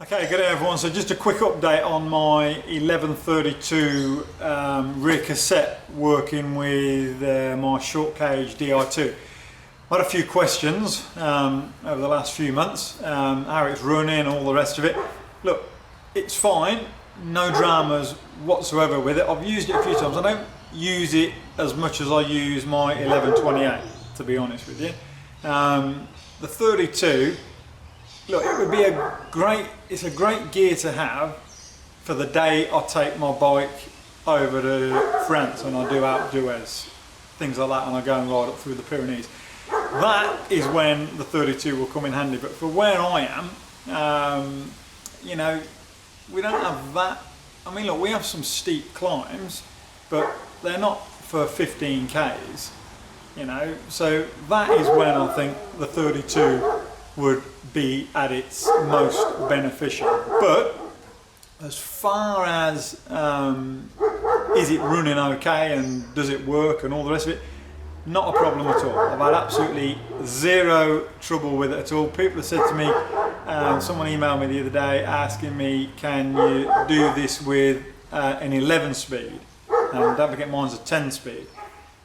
Okay, good day everyone. So just a quick update on my 1132 rear cassette working with my short cage Di2. I had a few questions over the last few months, how it's running, all the rest of it. Look, it's fine, no dramas whatsoever with it. I've used it a few times. I don't use it as much as I use my 1128, to be honest with you. The 32, look, it would be it's a great gear to have for the day I take my bike over to France and I do Alpe d'Huez, things like that, and I go and ride up through the Pyrenees. That is when the 32 will come in handy. But for where I am, you know, we don't have that. I mean, look, we have some steep climbs, but they're not for 15 Ks, you know, so that is when I think the 32 would be at its most beneficial. But as far as is it running okay and does it work and all the rest of it, not a problem at all. I've had absolutely zero trouble with it at all. People have said to me, someone emailed me the other day asking me, can you do this with an 11 speed? And don't forget, mine's a 10 speed.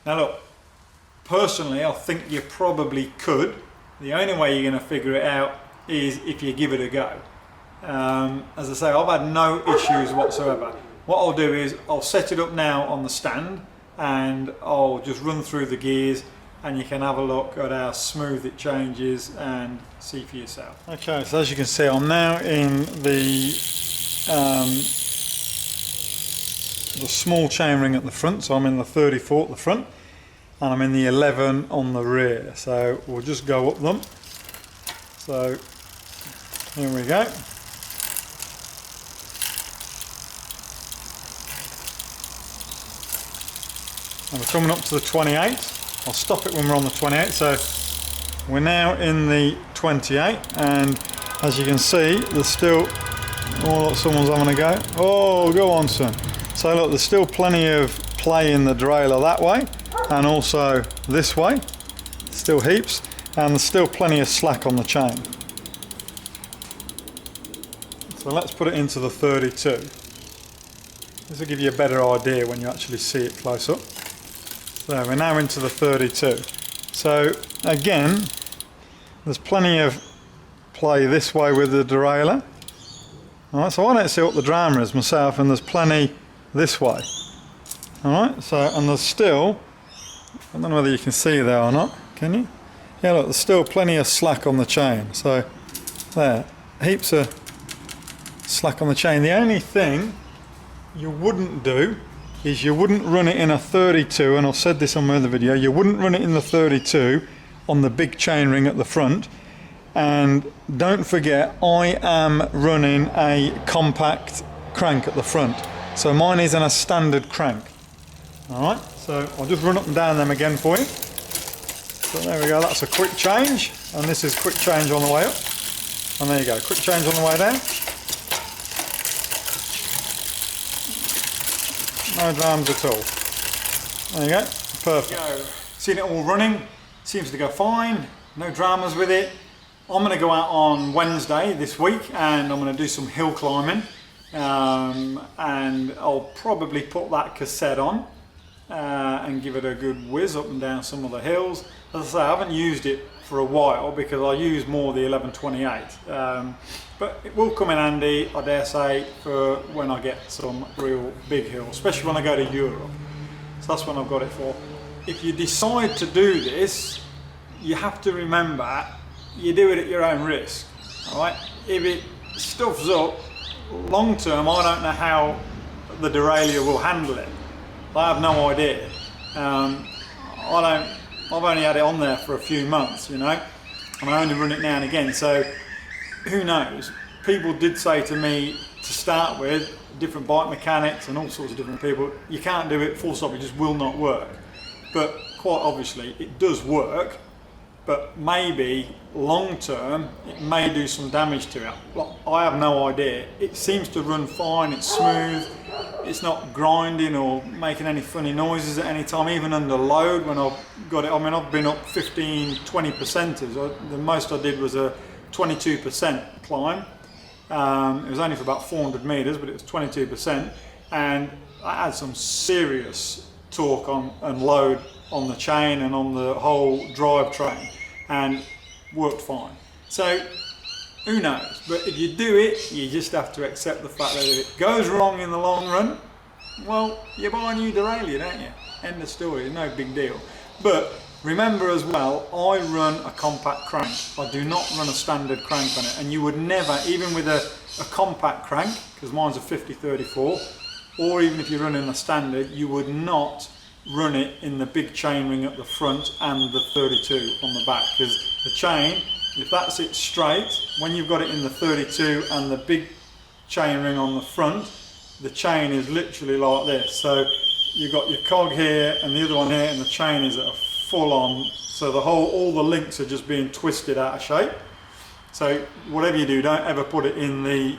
Now look, personally I think you probably could. The only way you're going to figure it out is if you give it a go. As I say, I've had no issues whatsoever. What I'll do is I'll set it up now on the stand and I'll just run through the gears and you can have a look at how smooth it changes and see for yourself. Okay, so as you can see, I'm now in the small chainring at the front, so I'm in the 34 at the front and I'm in the 11 on the rear, so we'll just go up them. So here we go. And we're coming up to the 28. I'll stop it when we're on the 28. So we're now in the 28, and as you can see, there's still, oh look, someone's having a go. Oh, go on son. So look, there's still plenty of play in the derailleur that way, and also this way, still heaps, and there's still plenty of slack on the chain. So let's put it into the 32. This will give you a better idea when you actually see it close up. So we're now into the 32. So again, there's plenty of play this way with the derailleur. Alright, so I don't see what the drama is myself, and there's plenty this way. Alright, so, and there's still, I don't know whether you can see there or not, can you? Yeah, look, there's still plenty of slack on the chain. So there, heaps of slack on the chain. The only thing you wouldn't do is you wouldn't run it in a 32, and I've said this on my other video, you wouldn't run it in the 32 on the big chain ring at the front. And don't forget, I am running a compact crank at the front, so mine isn't a standard crank. Alright, so I'll just run up and down them again for you. So there we go, that's a quick change, and this is quick change on the way up, and there you go, quick change on the way down. No dramas at all. There you go, perfect. Seen it all running, seems to go fine, no dramas with it. I'm going to go out on Wednesday this week and I'm going to do some hill climbing, and I'll probably put that cassette on and give it a good whiz up and down some of the hills. As I say, I haven't used it for a while because I use more the 1128, but it will come in handy, I dare say, for when I get some real big hills, especially when I go to Europe. So that's when I've got it for. If you decide to do this, you have to remember you do it at your own risk. Alright, if it stuffs up long term, I don't know how the derailleur will handle it. I have no idea. I've only had it on there for a few months, you know, and I only run it now and again, so who knows. People did say to me to start with, different bike mechanics and all sorts of different people, you can't do it full stop, it just will not work. But quite obviously it does work, but maybe long term it may do some damage to it. Well, I have no idea. It seems to run fine, it's smooth, it's not grinding or making any funny noises at any time, even under load when I've got it. I mean, I've been up 15-20%. The most I did was a 22% climb, It was only for about 400 meters, but it was 22%, and I had some serious torque and load on the chain and on the whole drivetrain, and worked fine. So who knows? But if you do it, you just have to accept the fact that if it goes wrong in the long run, well, you buy a new derailleur, don't you? End of story. No big deal. But remember as well, I run a compact crank. I do not run a standard crank on it, and you would never, even with a compact crank, because mine's a 50-34, or even if you're running a standard, you would not run it in the big chain ring at the front and the 32 on the back, because the chain, if that's it straight, when you've got it in the 32 and the big chain ring on the front, the chain is literally like this. So you've got your cog here and the other one here, and the chain is at a full on, so all the links are just being twisted out of shape. So whatever you do, don't ever put it in the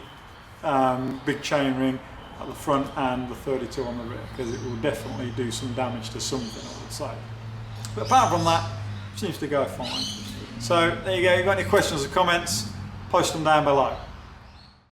big chain ring at the front and the 32 on the rear, because it will definitely do some damage to something, I would say. But apart from that, it seems to go fine. So there you go. If you've got any questions or comments, post them down below.